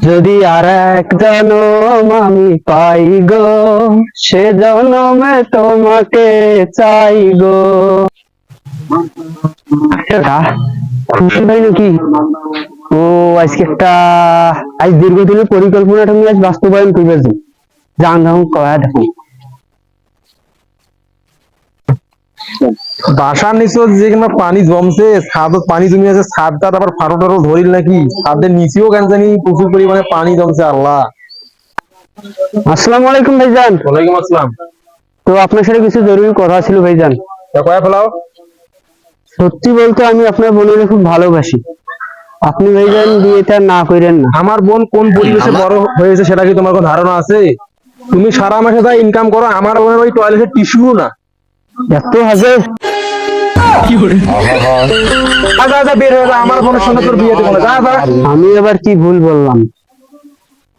যদি আর এক জনম আমি পাই গো, সে জনমে তোমাকে চাই গো। খুশি ভাই নাকি? ও আজকে একটা আজ দীর্ঘদিনের পরিকল্পনাটা আমি আজ বাস্তবায়ন করবেছি। জান ধাম কয়া দেখো বাসার নিচে যেখানে পানি জমছে, ছাদত পানি জমে আছে, ছাদটা আবার ফাটো টাটো ধরিল নাকি, ছাদের নিচেও কেন জানি প্রচুর পরিমাণে পানি জমছে। আল্লাহ। আসসালামু আলাইকুম ভাইজান। ওয়ালাইকুম আসসালাম। তো আপনার সাথে কিছু জরুরি কথা ছিল ভাইজান। কয়া ফেলাও। সত্যি বলতে আমি আপনার বোনকে খুব ভালোবাসি। আপনি ভাইজান বিয়েটা না করেন না। আমার বোন কোন পরিবেশে বড় হয়েছে সেটা কি তোমার কোনো ধারণা আছে? তুমি সারা মাসে যা ইনকাম করো, আমার বোনের ওই টয়লেটের টিস্যু না। এত হাজার যা যা বের হয়ে যা, আমার বোনের সঙ্গে তোর বিয়ে দেবো না, যা যা। আমি আবার কি ভুল বললাম?